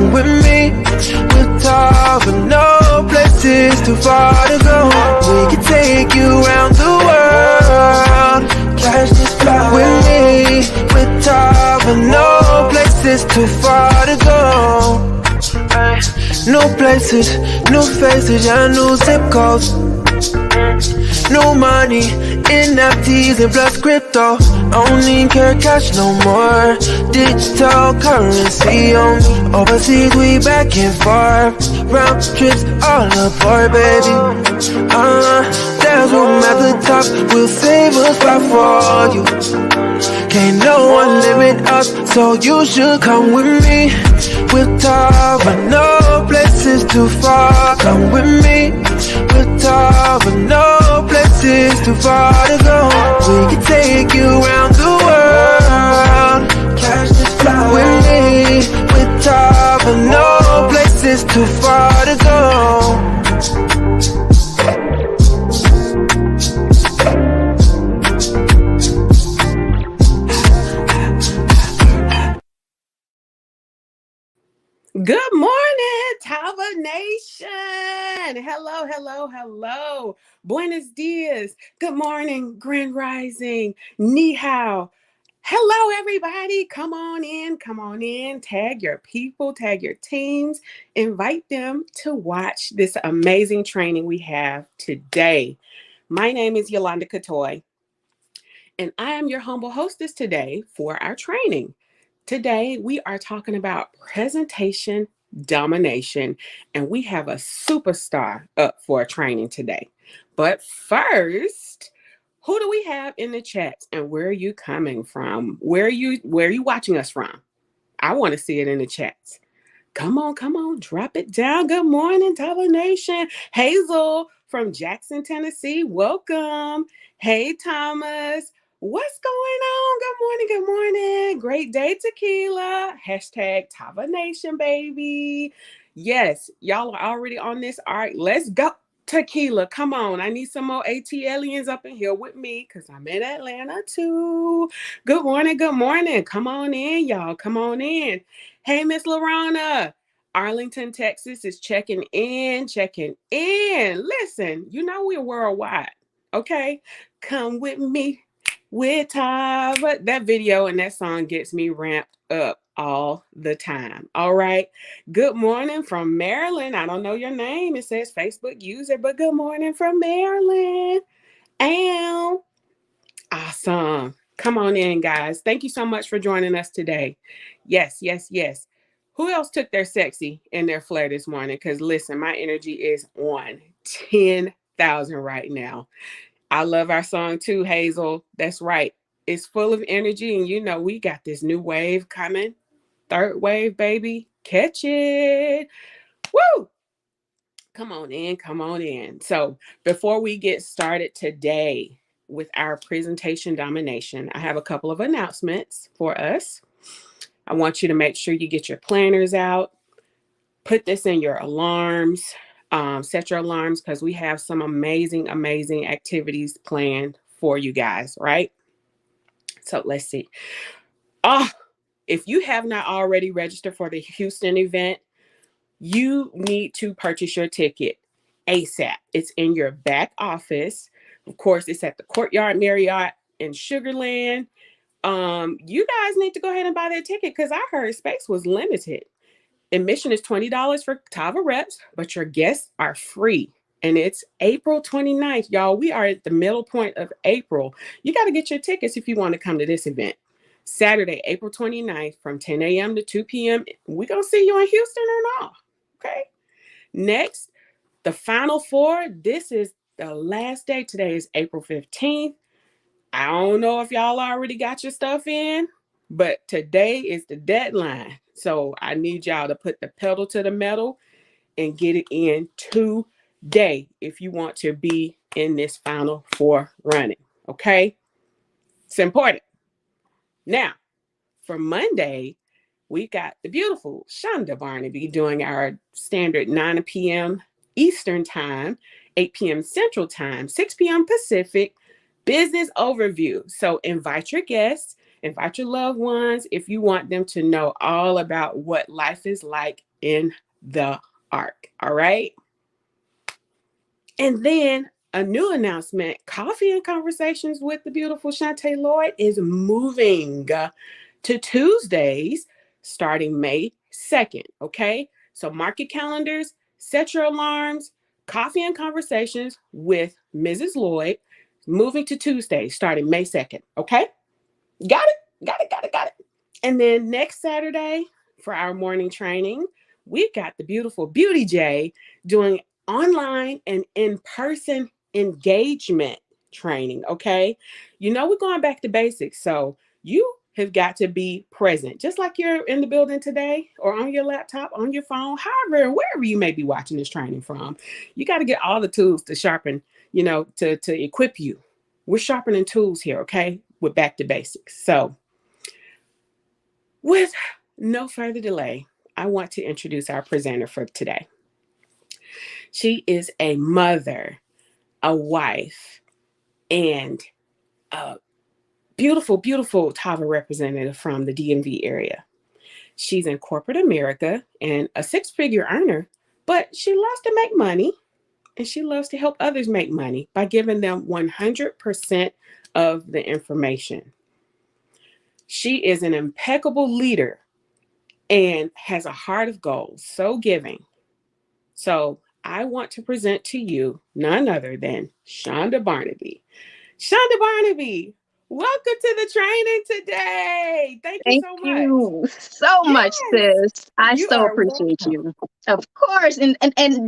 come with me. With Tava, no places too far to go. We can take you around the world. Catch this flight with me. With Tava, no places too far to go. New places, new faces, yeah, new zip codes. New money, NFTs and plus crypto. Don't need care cash no more. Digital currency on me. Overseas we back and forth. Round trips all aboard, baby. There's room at the top. We'll save a spot for you. Can't no one limit us, so you should come with me. With Tava, no places too far. Come with me. With Tava, no places too far to go. We can take you around the world. Catch this flight with me. With Tava, no places too far to go. Good morning, Tava Nation. Hello, hello, hello. Buenos dias. Good morning, Grand Rising. Ni hao. Hello, everybody. Come on in. Come on in. Tag your people, tag your teams. Invite them to watch this amazing training we have today. My name is Yolanda Cottoy, and I am your humble hostess today for our training. Today, we are talking about presentation domination, and we have a superstar up for a training today. But first, who do we have in the chat, and where are you coming from? Where are you watching us from? I want to see it in the chats. Come on, drop it down. Good morning, Tava Nation. Hazel from Jackson, Tennessee, welcome. Hey, Thomas. What's going on? Good morning. Great day, tequila. Hashtag Tava Nation, baby. Yes, y'all are already on this. All right, let's go. Tequila, come on. I need some more ATLians up in here with me because I'm in Atlanta too. Good morning. Come on in, y'all. Come on in. Hey, Miss Lorana. Arlington, Texas is checking in. Listen, you know we're worldwide, okay? Come with me. With Tava. That video and that song gets me ramped up all the time. All right. Good morning from Maryland. I don't know your name. It says Facebook user, but good morning from Maryland. And awesome. Come on in, guys. Thank you so much for joining us today. Yes. Who else took their sexy and their flair this morning? Because listen, my energy is on 10,000 right now. I love our song too, Hazel. That's right. It's full of energy, and you know we got this new wave coming. Third wave, baby. Catch it. Woo! Come on in. So before we get started today with our presentation domination, I have a couple of announcements for us. I want you to make sure you get your planners out. Put this in your alarms. Set your alarms because we have some amazing activities planned for you guys, right? So let's see. If you have not already registered for the Houston event, you need to purchase your ticket ASAP. It's in your back office. Of course, it's at the Courtyard Marriott in Sugar Land. You guys need to go ahead and buy that ticket because I heard space was limited. Admission is $20 for Tava reps, but your guests are free. And it's April 29th, y'all. We are at the middle point of April. You got to get your tickets if you want to come to this event. Saturday, April 29th from 10 a.m. to 2 p.m. We're going to see you in Houston or not. Okay. Next, the final four. This is the last day. Today is April 15th. I don't know if y'all already got your stuff in, but today is the deadline. So I need y'all to put the pedal to the metal and get it in today if you want to be in this final four running. Okay? It's important. Now, for Monday, we got the beautiful Chanda Barnaby doing our standard 9 p.m. Eastern time, 8 p.m. Central time, 6 p.m. Pacific business overview. So invite your guests, invite your loved ones if you want them to know all about what life is like in the ark. All right. And then a new announcement, Coffee and Conversations with the beautiful Shantae Lloyd is moving to Tuesdays starting May 2nd. Okay. So mark your calendars, set your alarms. Coffee and Conversations with Mrs. Lloyd moving to Tuesdays starting May 2nd. Okay. Got it? Got it. And then next Saturday for our morning training, we've got the beautiful Beauty J doing online and in-person engagement training, okay? You know, we're going back to basics. So you have got to be present, just like you're in the building today or on your laptop, on your phone, however, and wherever you may be watching this training from. You got to get all the tools to sharpen, you know, to equip you. We're sharpening tools here, okay? We're back to basics. So with no further delay, I want to introduce our presenter for today. She is a mother, a wife, and a beautiful, beautiful Tava representative from the DMV area. She's in corporate America and a six-figure earner, but she loves to make money and she loves to help others make money by giving them 100% of the information. She is an impeccable leader and has a heart of gold, so giving. So I want to present to you none other than Chanda Barnaby. Chanda Barnaby, welcome to the training today. Thank you so much. Thank you so much, sis. I You so are appreciate welcome. you. Of course, and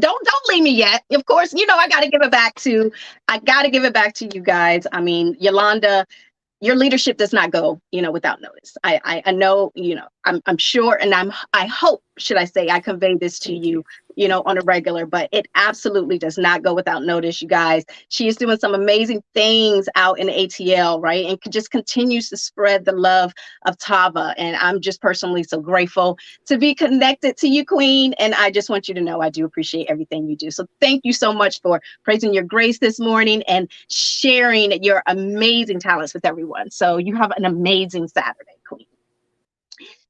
don't leave me yet. Of course, you know I got to give it back to you guys. I mean, Yolanda, your leadership does not go, without notice. I know, I'm sure, and I hope, should I say, I convey this to you, on a regular, but it absolutely does not go without notice, you guys. She is doing some amazing things out in the ATL, right? And just continues to spread the love of Tava. And I'm just personally so grateful to be connected to you, Queen. And I just want you to know I do appreciate everything you do. So thank you so much for praising your grace this morning and sharing your amazing talents with everyone. So you have an amazing Saturday, Queen.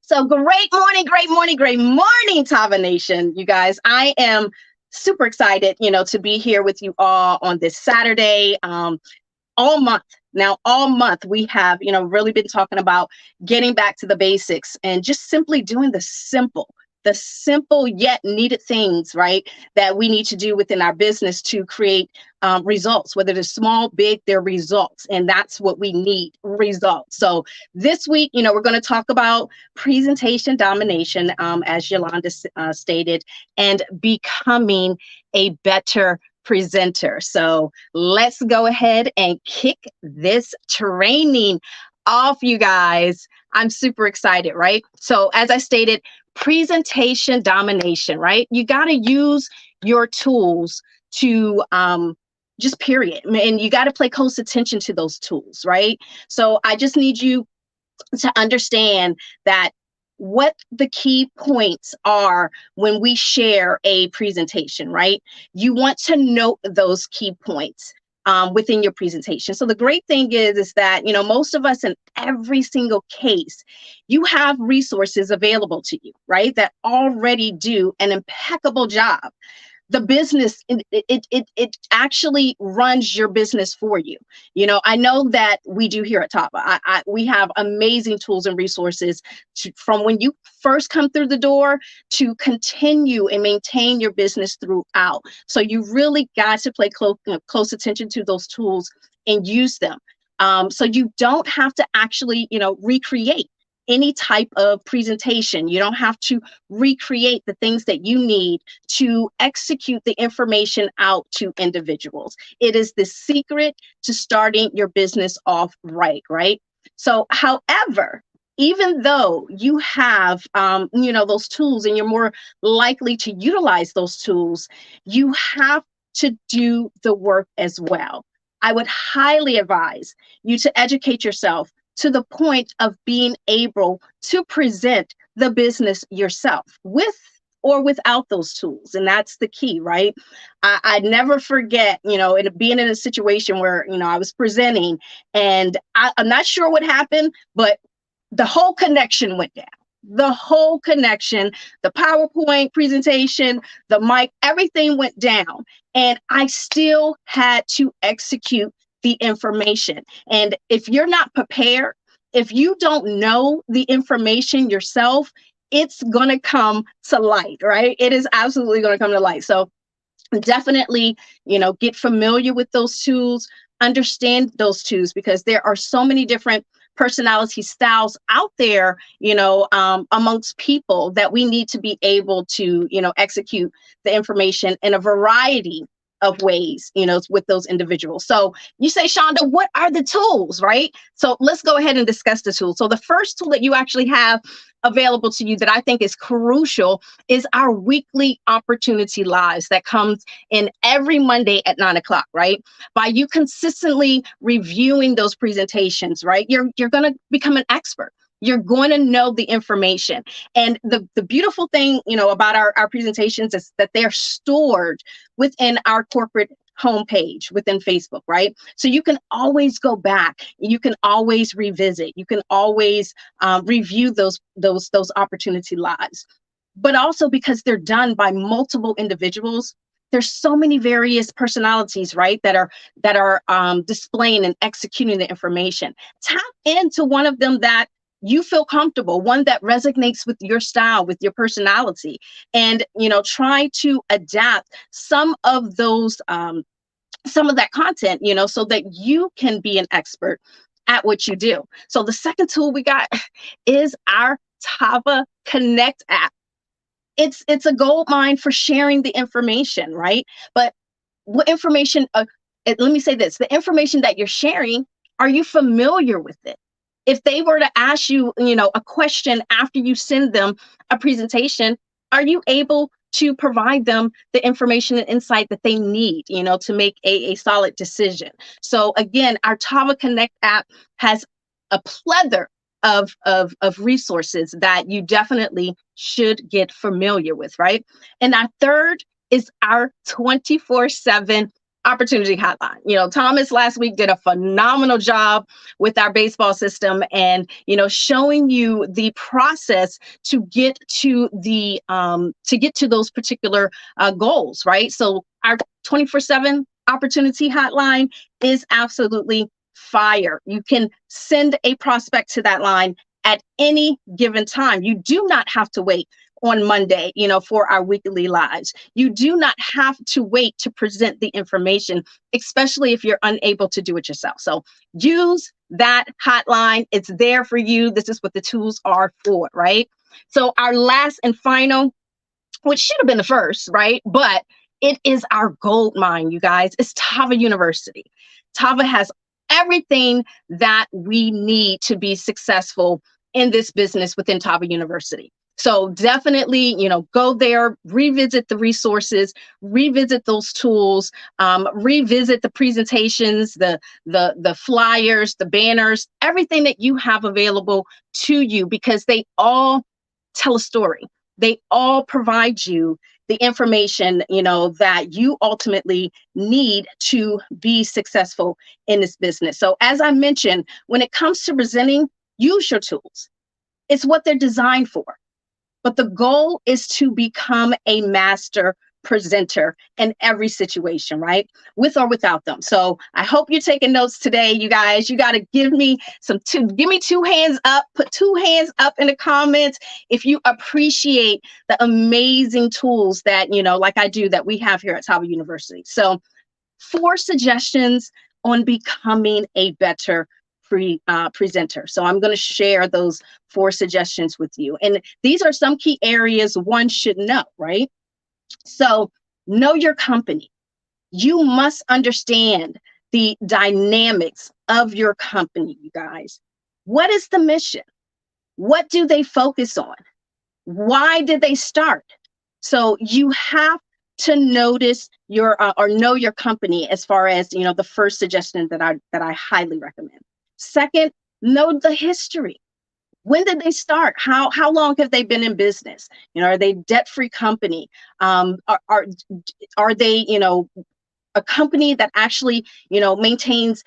So great morning, Tava Nation, you guys. I am super excited, to be here with you all on this Saturday, all month. Now, all month we have, really been talking about getting back to the basics and just simply doing the simple yet needed things, right, that we need to do within our business to create results, whether they're small, big, they're results. And that's what we need, results. So this week, we're going to talk about presentation domination, as Yolanda stated, and becoming a better presenter. So let's go ahead and kick this training off, you guys. I'm super excited, right? So as I stated, presentation domination, right? You got to use your tools to just period. And you got to pay close attention to those tools, right? So I just need you to understand that what the key points are when we share a presentation, right? You want to note those key points within your presentation. So the great thing is that, most of us in every single case, you have resources available to you, right? That already do an impeccable job. The business, it actually runs your business for you. I know that we do here at Tava. We have amazing tools and resources from when you first come through the door to continue and maintain your business throughout. So you really got to pay close attention to those tools and use them. So you don't have to actually, recreate any type of presentation. You don't have to recreate the things that you need to execute the information out to individuals. It is the secret to starting your business off right? So, however, even though you have, those tools and you're more likely to utilize those tools, you have to do the work as well. I would highly advise you to educate yourself to the point of being able to present the business yourself with or without those tools. And that's the key, right? I never forget, being in a situation where, I was presenting and I'm not sure what happened, but the whole connection went down. the whole connection, the PowerPoint presentation, the mic, everything went down. And I still had to execute the information. And if you're not prepared, if you don't know the information yourself, it's going to come to light, right? It is absolutely going to come to light. So definitely, get familiar with those tools, understand those tools, because there are so many different personality styles out there, amongst people, that we need to be able to, execute the information in a variety of ways, with those individuals. So you say, Chanda, what are the tools, right? So let's go ahead and discuss the tools. So the first tool that you actually have available to you that I think is crucial is our weekly opportunity lives that comes in every Monday at 9 o'clock, right? By you consistently reviewing those presentations, right? You're going to become an expert. You're going to know the information. And the beautiful thing, about our presentations is that they're stored within our corporate homepage within Facebook, right? So you can always go back, you can always revisit, you can always review those opportunity lives. But also because they're done by multiple individuals, there's so many various personalities, right, that are displaying and executing the information. Tap into one of them that you feel comfortable, one that resonates with your style, with your personality, and try to adapt some of those some of that content, so that you can be an expert at what you do. So the second tool we got is our Tava Connect app. It's a gold mine for sharing the information, right? But what information, let me say this, the information that you're sharing, are you familiar with it? If they were to ask you, a question after you send them a presentation, are you able to provide them the information and insight that they need, to make a solid decision? So again, our Tava Connect app has a plethora of resources that you definitely should get familiar with, right? And our third is our 24/7 opportunity hotline. Thomas last week did a phenomenal job with our baseball system and, showing you the process to get to those particular goals, right? So our 24/7 opportunity hotline is absolutely fire. You can send a prospect to that line at any given time. You do not have to wait on Monday, for our weekly lives. You do not have to wait to present the information, especially if you're unable to do it yourself. So use that hotline. It's there for you. This is what the tools are for, right? So our last and final, which should have been the first, right? But it is our gold mine, you guys. It's Tava University. Tava has everything that we need to be successful in this business within Tava University. So definitely, go there, revisit the resources, revisit those tools, revisit the presentations, the flyers, the banners, everything that you have available to you, because they all tell a story. They all provide you the information, that you ultimately need to be successful in this business. So as I mentioned, when it comes to presenting, use your tools. It's what they're designed for. But the goal is to become a master presenter in every situation, right? With or without them. So I hope you're taking notes today, you guys. You got to give me two hands up, put 2 hands up in the comments if you appreciate the amazing tools that, like I do, that we have here at Tava University. So 4 suggestions on becoming a better presenter. So I'm going to share those 4 suggestions with you. And these are some key areas one should know, right? So know your company. You must understand the dynamics of your company, you guys. What is the mission? What do they focus on? Why did they start? So you have to notice or know your company, as far as, the first suggestion that I highly recommend. Second, know the history. When did they start? How long have they been in business? Are they debt-free company? Are they, a company that actually, maintains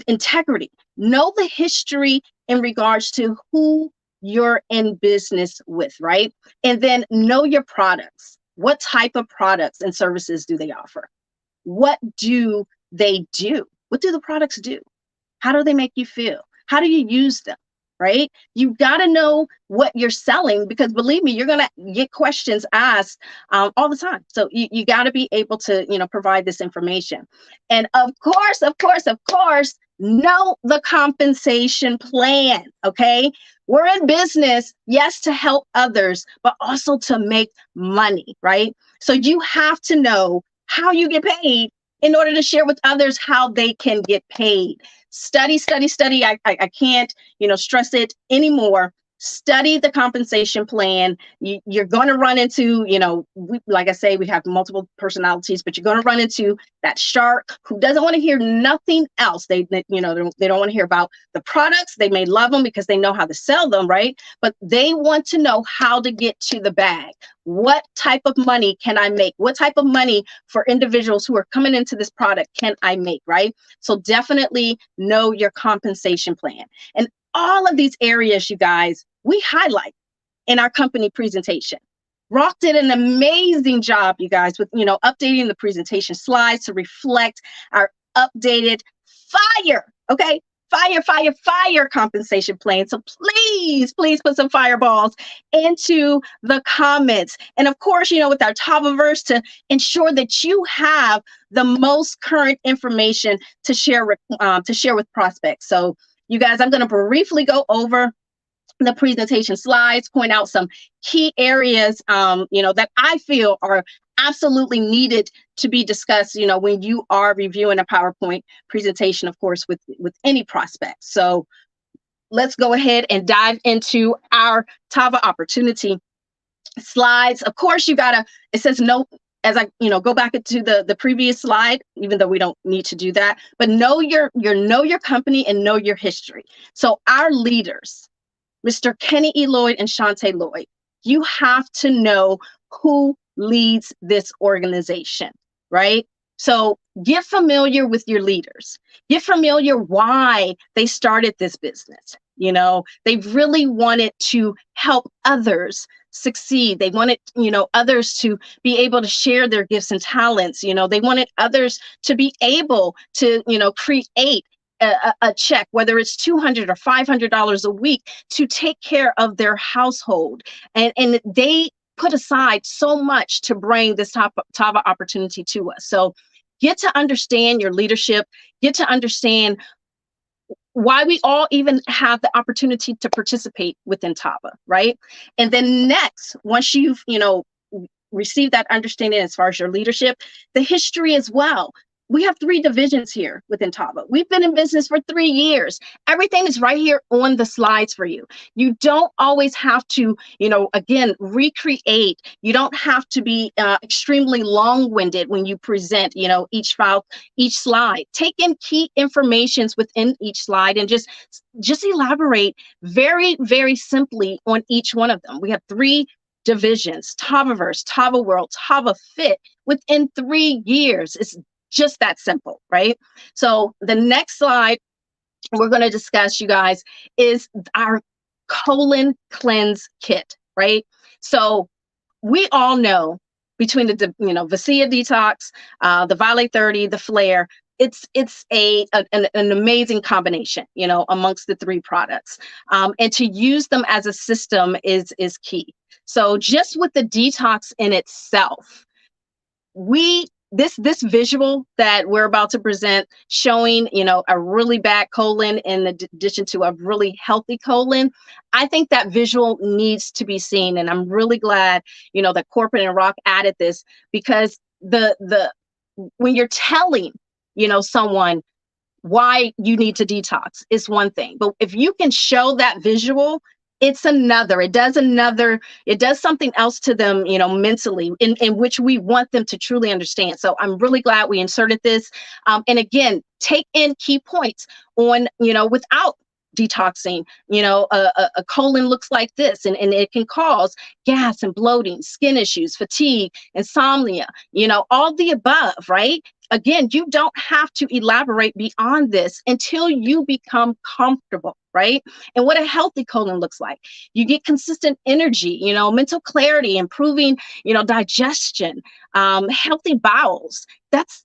integrity? Know the history in regards to who you're in business with, right? And then know your products. What type of products and services do they offer? What do they do? What do the products do? How do they make you feel? How do you use them? Right? You got to know what you're selling, because believe me, you're going to get questions asked all the time. So you got to be able to, provide this information. And of course, know the compensation plan. Okay. We're in business, yes, to help others, but also to make money, right? So you have to know how you get paid in order to share with others how they can get paid. Study. I can't, stress it anymore. Study the compensation plan. You're going to run into, like I say, we have multiple personalities, but you're going to run into that shark who doesn't want to hear nothing else. They don't want to hear about the products. They may love them because they know how to sell them, right? But they want to know how to get to the bag. What type of money can I make? What type of money for individuals who are coming into this product can I make, right? So definitely know your compensation plan. And all of these areas, you guys, we highlight in our company presentation. Rock did an amazing job, you guys, with, updating the presentation slides to reflect our updated fire compensation plan. So please put some fireballs into the comments. And of course, with our Tavaverse, to ensure that you have the most current information to share with prospects. So you guys, I'm going to briefly go over the presentation slides, point out some key areas, that I feel are absolutely needed to be discussed, when you are reviewing a PowerPoint presentation, of course, with any prospect. So let's go ahead and dive into our Tava opportunity slides. Of course, it says no, as I, go back into the previous slide, even though we don't need to do that, but know your company and know your history. So our leaders, Mr. Kenny E. Lloyd and Shante Lloyd, you have to know who leads this organization, right? So get familiar with your leaders. Get familiar why they started this business. They really wanted to help others succeed. They wanted, others to be able to share their gifts and talents. They wanted others to be able to, create a check, whether it's $200 or $500 a week, to take care of their household. And they put aside so much to bring this Tava opportunity to us. So get to understand your leadership, get to understand why we all even have the opportunity to participate within Tava, right? And then next, once you've, received that understanding as far as your leadership, the history as well. We have 3 divisions here within Tava. We've been in business for 3 years. Everything is right here on the slides for you. You don't always have to, again, recreate. You don't have to be extremely long-winded when you present, each slide. Take in key informations within each slide and just elaborate very, very simply on each one of them. We have 3 divisions: Tavaverse, Tava World, Tava Fit, within 3 years. It's just that simple, right? So the next slide we're going to discuss, you guys, is our colon cleanse kit, right? So we all know between the Vicia Detox, the Vale 30, the Flare, it's an amazing combination, amongst the 3 products. And to use them as a system is key. So just with the detox in itself, this visual that we're about to present, showing, a really bad colon in addition to a really healthy colon, I think that visual needs to be seen. And I'm really glad, that Corporate and Rock added this, because when you're telling, someone why you need to detox is one thing, but if you can show that visual, it's another. It does something else to them, mentally, in which we want them to truly understand. So I'm really glad we inserted this. And again, take in key points on, without detoxing, a colon looks like this, and it can cause gas and bloating, skin issues, fatigue, insomnia, all the above, right? Again, you don't have to elaborate beyond this until you become comfortable, right? And what a healthy colon looks like. You get consistent energy, mental clarity, improving, digestion, healthy bowels. That's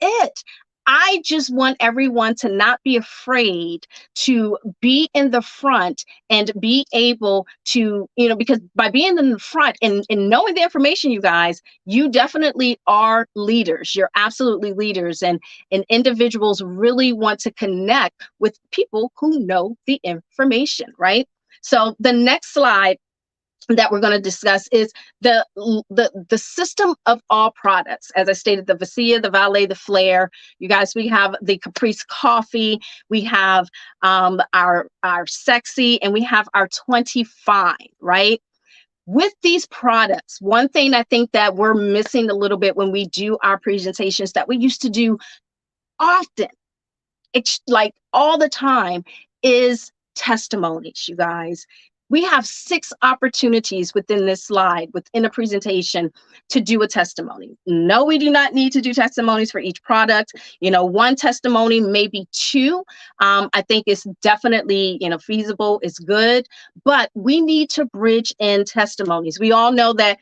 it. I just want everyone to not be afraid to be in the front and be able to, because by being in the front and knowing the information, you guys, you definitely are leaders. You're absolutely leaders. And individuals really want to connect with people who know the information, right? So the next slide that we're going to discuss is the system of all products. As I stated, the Vicia, the Valet, the Flair. You guys, we have the Caprice Coffee, we have our Sexy, and we have our 25, right? With these products, one thing I think that we're missing a little bit when we do our presentations that we used to do often, it's like all the time, is testimonies, you guys. We have 6 opportunities within this slide, within a presentation, to do a testimony. No, we do not need to do testimonies for each product. One testimony, maybe 2. I think it's definitely, feasible, it's good, but we need to bridge in testimonies. We all know that,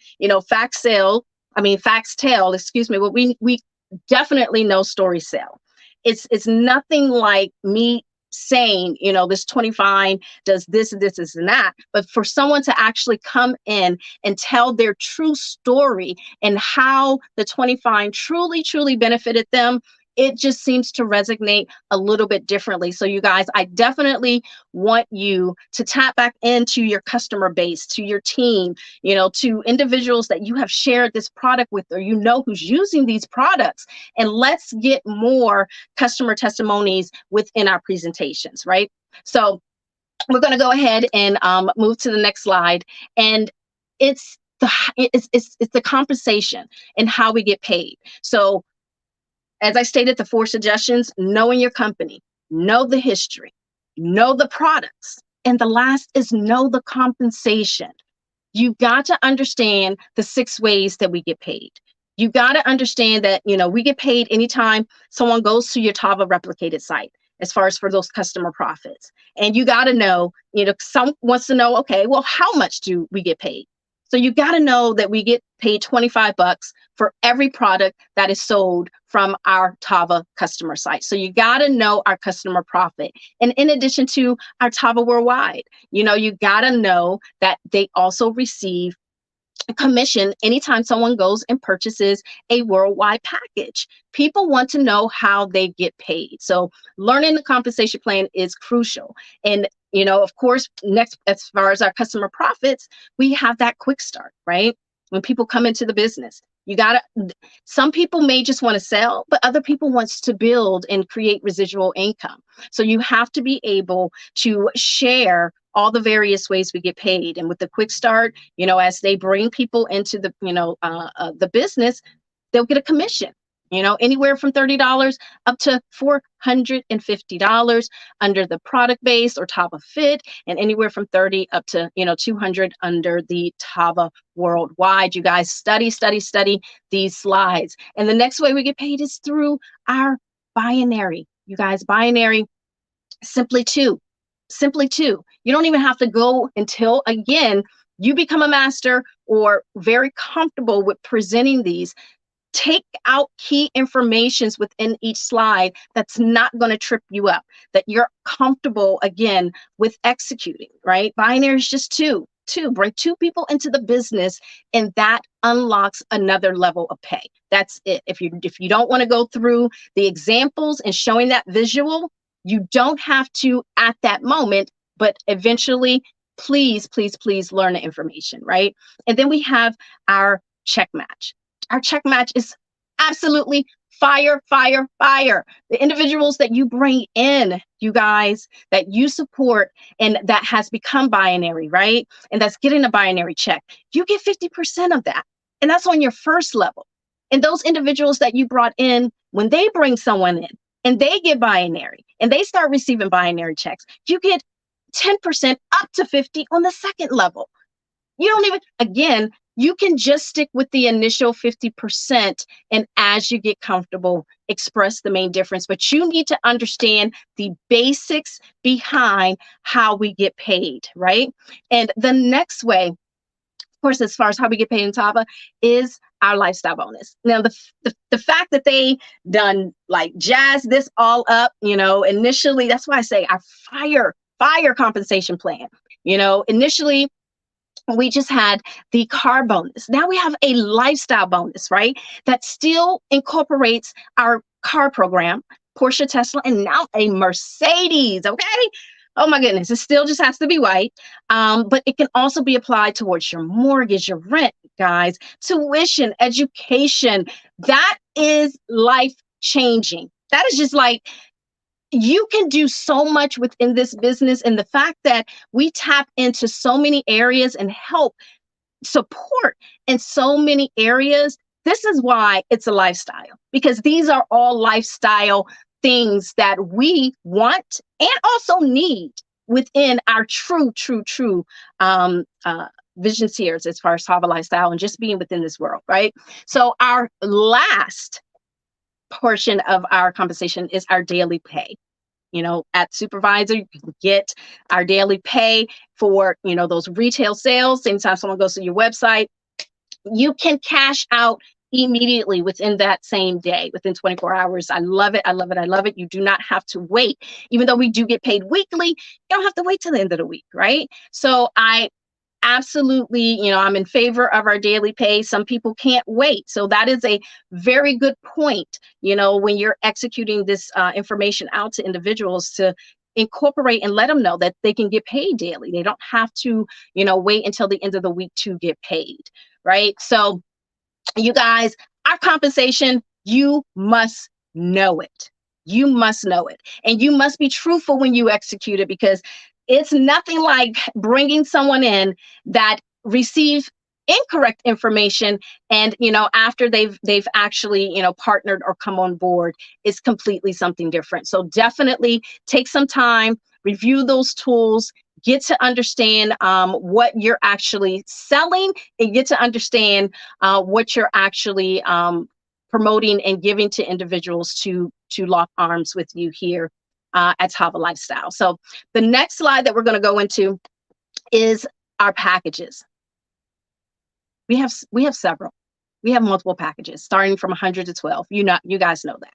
facts tell, but we definitely know stories sell. It's nothing like me saying, this 25 does this, and that, but for someone to actually come in and tell their true story and how the 25 truly benefited them, it just seems to resonate a little bit differently. So you guys, I definitely want you to tap back into your customer base, to your team, to individuals that you have shared this product with, or who's using these products, and let's get more customer testimonies within our presentations, right? So we're going to go ahead and move to the next slide, and it's the compensation and how we get paid. So as I stated, the 4 suggestions: knowing your company, know the history, know the products, and the last is know the compensation. You got to understand the 6 ways that we get paid. You got to understand that, we get paid anytime someone goes to your Tava replicated site, as far as for those customer profits. And you got to know, some wants to know, okay, well, how much do we get paid? So you got to know that we get paid $25 for every product that is sold from our Tava customer site. So you got to know our customer profit. And in addition to our Tava Worldwide, you got to know that they also receive a commission anytime someone goes and purchases a worldwide package. People want to know how they get paid. So learning the compensation plan is crucial. And of course, next, as far as our customer profits, we have that quick start, right? When people come into the business, some people may just want to sell, but other people wants to build and create residual income. So you have to be able to share all the various ways we get paid. And with the quick start, as they bring people into the business, they'll get a commission. Anywhere from $30 up to $450 under the product base or Tava Fit, and anywhere from 30 up to $200 under the Tava Worldwide. You guys study these slides. And the next way we get paid is through our binary. You guys, binary, simply 2. You don't even have to go until, again, you become a master or very comfortable with presenting these. Take out key informations within each slide that's not going to trip you up, that you're comfortable, again, with executing, right? Binary is just 2. Bring 2 people into the business, and that unlocks another level of pay. That's it. If you don't want to go through the examples and showing that visual, you don't have to at that moment, but eventually, please learn the information, right? And then we have our check match. Our check match is absolutely fire. The individuals that you bring in, you guys, that you support and that has become binary, right? And that's getting a binary check. You get 50% of that. And that's on your first level. And those individuals that you brought in, when they bring someone in and they get binary and they start receiving binary checks, you get 10% up to 50 on the second level. You don't even, again, you can just stick with the initial 50%. And as you get comfortable, express the main difference. But you need to understand the basics behind how we get paid, right? And the next way, of course, as far as how we get paid in Tava, is our lifestyle bonus. Now, the fact that they done like jazz this all up, initially, that's why I say our fire compensation plan. Initially, we just had the car bonus. Now we have a lifestyle bonus, right? That still incorporates our car program, Porsche, Tesla, and now a Mercedes, okay? Oh my goodness, it still just has to be white. But it can also be applied towards your mortgage, your rent, guys, tuition, education. That is life changing. That is just like, you can do so much within this business. And the fact that we tap into so many areas and help support in so many areas, this is why it's a lifestyle, because these are all lifestyle things that we want and also need within our true vision series as far as Tava lifestyle and just being within this world, right? So our last portion of our compensation is our daily pay. At Supervisor, you can get our daily pay for, those retail sales. Anytime someone goes to your website, you can cash out immediately within that same day, within 24 hours. I love it. I love it. I love it. You do not have to wait. Even though we do get paid weekly, you don't have to wait till the end of the week, right? So I absolutely, I'm in favor of our daily pay. Some people can't wait. So that is a very good point, when you're executing this information out to individuals, to incorporate and let them know that they can get paid daily. They don't have to, wait until the end of the week to get paid, right? So you guys, our compensation, you must know it. You must know it. And you must be truthful when you execute it, because it's nothing like bringing someone in that receives incorrect information and, after they've actually, partnered or come on board, is completely something different. So definitely take some time, review those tools, get to understand what you're actually selling, and get to understand what you're actually promoting and giving to individuals to lock arms with you here at Tava Lifestyle. So the next slide that we're going to go into is our packages. We have several. We have multiple packages starting from 100 to 12. You guys know that.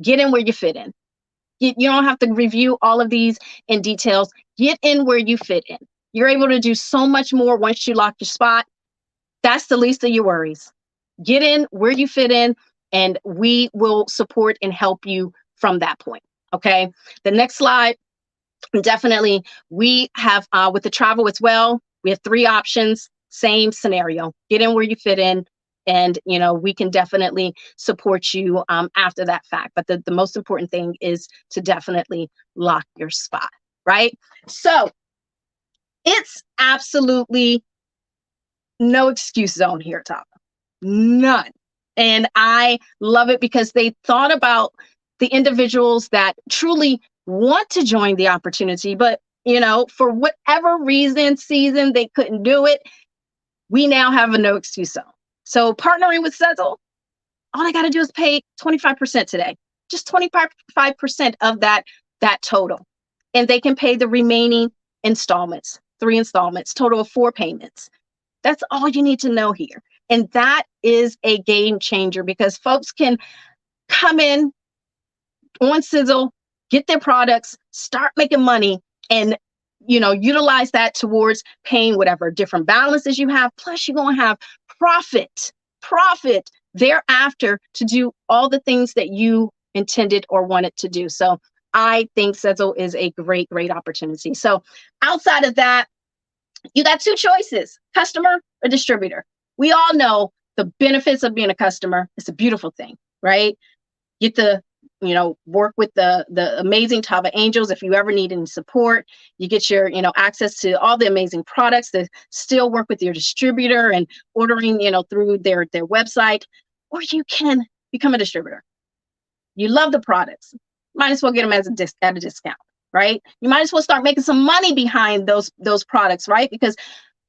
Get in where you fit in. You don't have to review all of these in details. Get in where you fit in. You're able to do so much more once you lock your spot. That's the least of your worries. Get in where you fit in, and we will support and help you from that point. Okay. The next slide, definitely, we have with the travel as well, we have 3 options, same scenario. Get in where you fit in, and we can definitely support you after that fact. But the most important thing is to definitely lock your spot, right? So it's absolutely no excuse zone here, Tava. None. And I love it because they thought about the individuals that truly want to join the opportunity, but for whatever season they couldn't do it. We now have a no excuse zone. So partnering with Sezzle, all I got to do is pay 25% today, just 25% of that total, and they can pay the remaining installments, 3 installments, total of 4 payments. That's all you need to know here, and that is a game changer, because folks can come in on Sizzle, get their products, start making money, and utilize that towards paying whatever different balances you have. Plus, you're going to have profit thereafter to do all the things that you intended or wanted to do. So I think Sizzle is a great opportunity. So outside of that, you got 2 choices: customer or distributor. We all know the benefits of being a customer. It's a beautiful thing, right? Get to work with the amazing Tava Angels. If you ever need any support, you get your access to all the amazing products, that still work with your distributor and ordering through their website. Or you can become a distributor. You love the products, might as well get them at a discount, right? You might as well start making some money behind those products, right? Because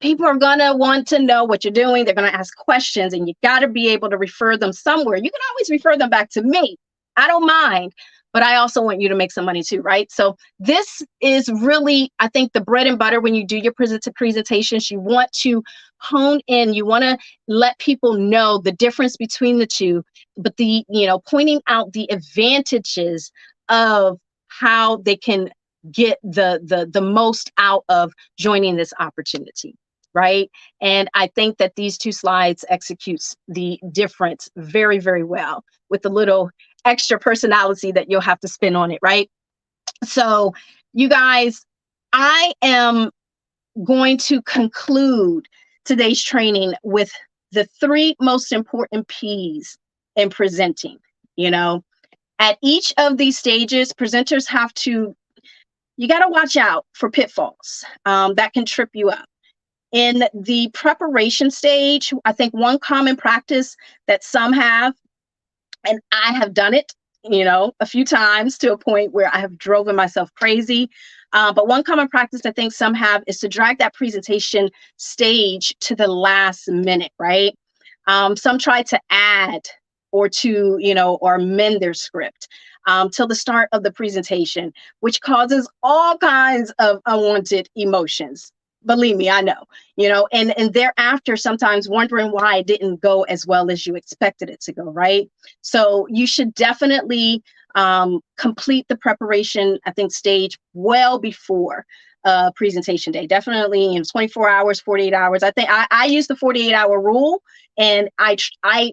people are going to want to know what you're doing. They're going to ask questions, and you got to be able to refer them somewhere. You can always refer them back to me. I don't mind, but I also want you to make some money too, right? So this is really, I think, the bread and butter when you do your presentations. You want to hone in, you want to let people know the difference between the two, but pointing out the advantages of how they can get the most out of joining this opportunity, right? And I think that these two slides executes the difference very, very well, with a little extra personality that you'll have to spin on it, right? So you guys, I am going to conclude today's training with the 3 most important P's in presenting. At each of these stages, presenters you got to watch out for pitfalls that can trip you up. In the preparation stage, I think one common practice that some have, and I have done it, a few times to a point where I have driven myself crazy. But one common practice I think some have is to drag that presentation stage to the last minute, right? Some try to add or amend their script till the start of the presentation, which causes all kinds of unwanted emotions. Believe me, I know, and thereafter, sometimes wondering why it didn't go as well as you expected it to go, right? So you should definitely complete the preparation, I think, stage well before presentation day. Definitely in 24 hours, 48 hours. I think I use the 48-hour rule, and I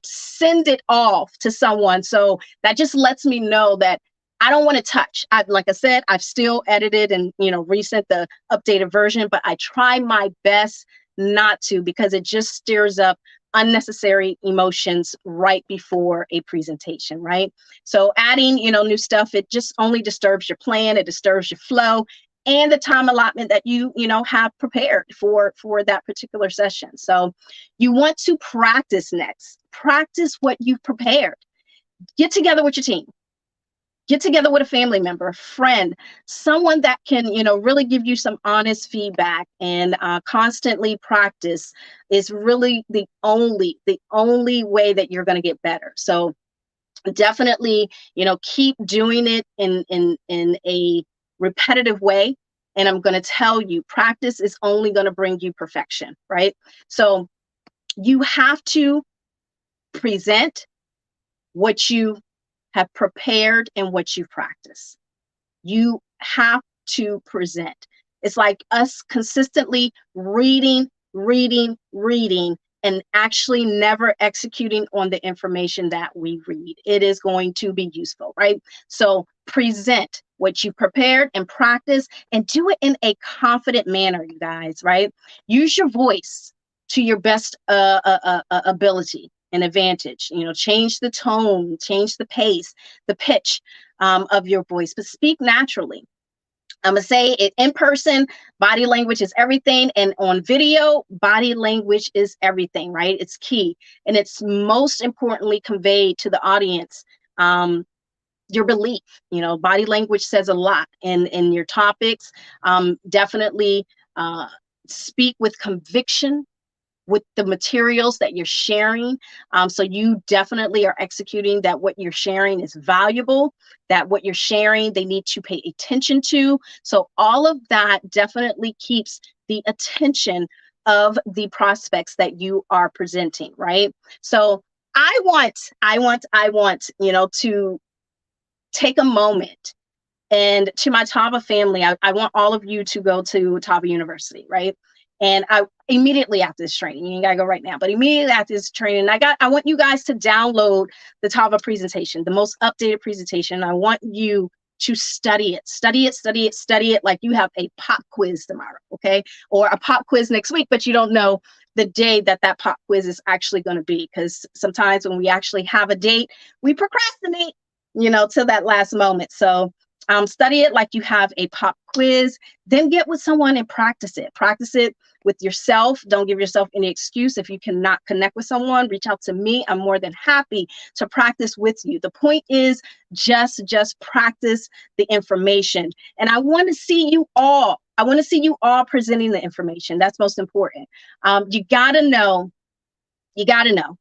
send it off to someone. So that just lets me know that I don't want to touch. Like I said, I've still edited and, resent the updated version, but I try my best not to, because it just stirs up unnecessary emotions right before a presentation, right? So adding, new stuff, it just only disturbs your plan, it disturbs your flow, and the time allotment that you have prepared for that particular session. So you want to practice next. Practice what you've prepared. Get together with your team. Get together with a family member, a friend, someone that can, really give you some honest feedback, and constantly practice is really the only way that you're going to get better. So definitely, keep doing it in a repetitive way. And I'm going to tell you, practice is only going to bring you perfection, right? So you have to present what you have prepared and what you practice. You have to present. It's like us consistently reading, and actually never executing on the information that we read. It is going to be useful, right? So present what you prepared and practice, and do it in a confident manner, you guys, right? Use your voice to your best ability and advantage. Change the tone, change the pace, the pitch of your voice, but speak naturally. I'm gonna say it in person, body language is everything. And on video, body language is everything, right? It's key. And it's most importantly conveyed to the audience your belief. Body language says a lot in your topics. Definitely speak with conviction with the materials that you're sharing. So you definitely are executing that what you're sharing is valuable, that what you're sharing, they need to pay attention to. So all of that definitely keeps the attention of the prospects that you are presenting, right? So I want, to take a moment, and to my Tava family, I want all of you to go to Tava University, right? And I immediately after this training, you ain't gotta go right now, but immediately after this training, I want you guys to download the Tava presentation, the most updated presentation. I want you to study it like you have a pop quiz tomorrow, okay? Or a pop quiz next week, but you don't know the day that pop quiz is actually going to be, because sometimes when we actually have a date, we procrastinate, till that last moment. So study it like you have a pop quiz, then get with someone and practice it. Practice it with yourself. Don't give yourself any excuse. If you cannot connect with someone, reach out to me. I'm more than happy to practice with you. The point is just practice the information. And I want to see you all. I want to see you all presenting the information. That's most important. You got to know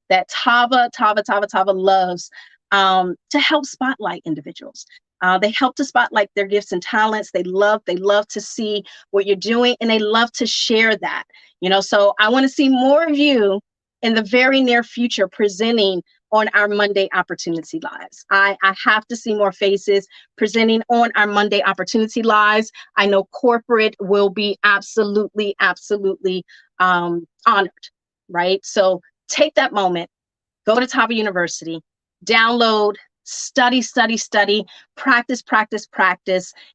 that Tava loves to help spotlight individuals. They help to spotlight their gifts and talents. They love to see what you're doing, and they love to share that. So I want to see more of you in the very near future presenting on our Monday Opportunity Lives. I have to see more faces presenting on our Monday Opportunity Lives. I know corporate will be absolutely honored, right? So take that moment, go to Tava University, download, study, practice,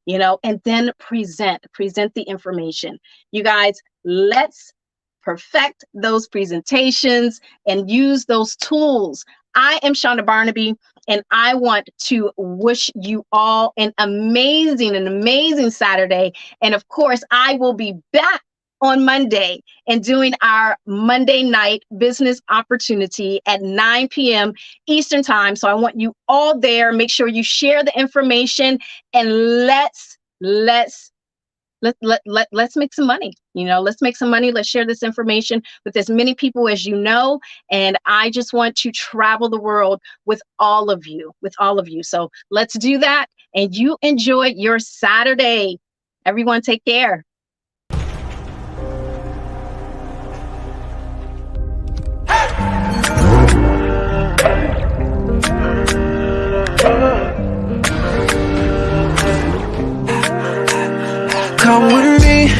and then present the information. You guys, let's perfect those presentations and use those tools. I am Chanda Barnaby, and I want to wish you all an amazing Saturday. And of course, I will be back on Monday and doing our Monday night business opportunity at 9 p.m. Eastern time. So I want you all there. Make sure you share the information, and let's make some money. Let's make some money. Let's share this information with as many people as you know. And I just want to travel the world with all of you. So let's do that. And you enjoy your Saturday. Everyone, take care. Come with me,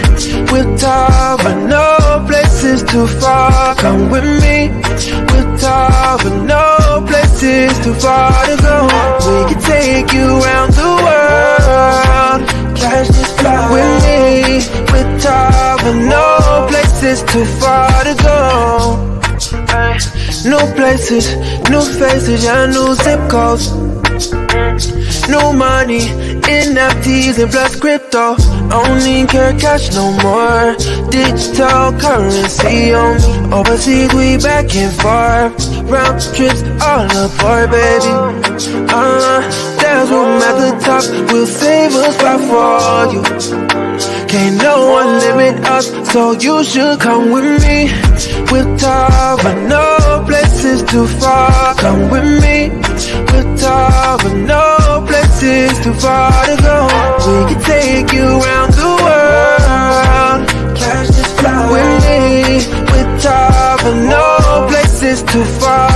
with Tava, no places too far. Come with me, with Tava, no places too far to go. We can take you around the world, catch this flight. With me, with Tava, no places too far to go. New places, new faces, yeah, new zip codes. New money, NFTs and plus crypto. Don't need care cash no more. Digital currency on me. Overseas we back and forth. Round trips all aboard, baby. There's room at the top. We'll save a spot for you. Can't no one limit us, so you should come with me. With Tava, no places too far. Come with me. With Tava, no places too far to go. We can take you around the world, catch this flight. With me, with Tava, no places too far